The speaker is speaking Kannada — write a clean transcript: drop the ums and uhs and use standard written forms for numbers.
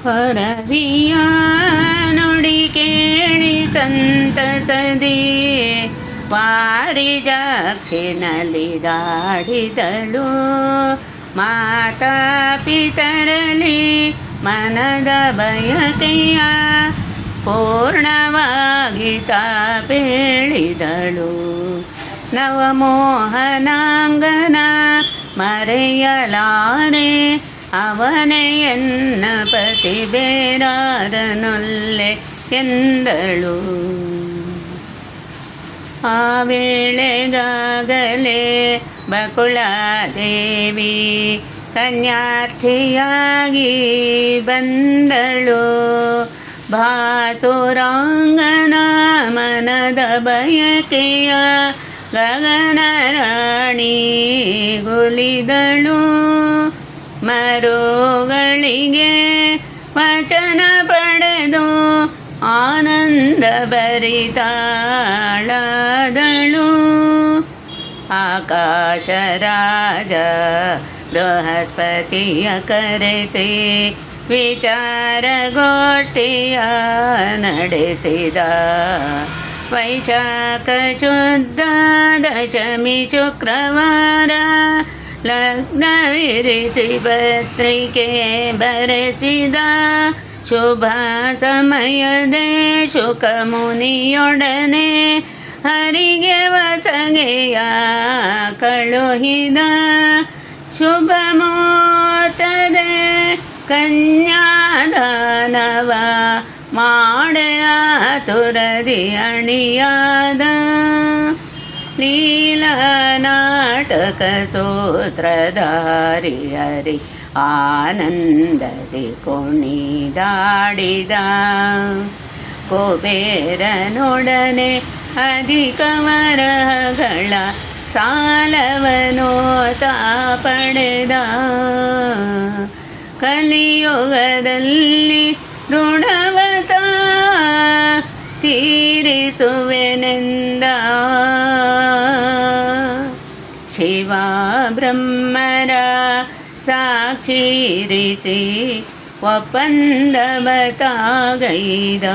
ಹೊರವಿಯ ನುಡಿ ಕೇಳಿ ಸಂತಸದಿ ವಾರಿಜಾಕ್ಷಿನಲ್ಲಿ ದಾಡಿದಳು. ಮಾತಾ ಪಿತರಲಿ ಮನದ ಬಯಕೆಯ ಪೂರ್ಣವಾಗಿ ಬೇಳಿದಳು. ನವಮೋಹನಾಂಗನ ಮರೆಯಲಾರೆ ಅವನೇ ಎನ್ನ ಪತಿ ಬೇರಾರನೊಲ್ಲೆ ಎಂದಳು. ಆ ವೇಳೆಗಾಗಲೇ ಬಕುಳಾದೇವಿ ಕನ್ಯಾರ್ಥಿಯಾಗಿ ಬಂದಳು. ಭಾಸುರಾಂಗನ ಮನದ ಬಯಕೆಯ ಗಗನರಾಣಿ ಗುಲಿದಳು. ಮರುಗಳಿಗೆ ವಚನ ಪಡೆದು ಆನಂದ ಭರಿತಾಳಾದಳು. ಆಕಾಶ ರಾಜ ಬೃಹಸ್ಪತಿಯ ಕರೆಸಿ ವಿಚಾರಗೋಷ್ಠಿಯ ನಡೆಸಿದ. ವೈಶಾಖ ಶುದ್ಧ ದಶಮಿ ಶುಕ್ರವಾರ ಲಗ್ನವಿರಿಸಿ ಪತ್ರಿಕೆ ಬರೆಸಿದ. ಶುಭ ಸಮಯದೇ ಶುಕ ಮುನಿಯೊಡನೆ ಹರಿಗೆ ವಸಗೆಯ ಕಳುಹಿದ. ಶುಭ ಮುಹೂರ್ತದೆ ಕನ್ಯಾದಾನವ ಮಾಡೆ ಆತುರದಿ ಅಣಿಯಾದ. ಲೀಲಾ ನಾಟಕ ಸೂತ್ರಧಾರಿ ಹರಿ ಆನಂದದಿ ಕುಣಿದಾಡಿದ. ಕುಬೇರನೊಡನೆ ಅಧಿಕ ವರಗಳ ಸಾಲವನು ತಾ ಪಡೆದ. ಕಲಿಯುಗದಲ್ಲಿ ಋಣವತ ತೀರಿಸುವೆನೆಂದ. ಶಿವ ಬ್ರಹ್ಮರ ಸಾಕ್ಷಿರಿಸಿ ಒಪ್ಪಂದವ ತಾಗೈದ.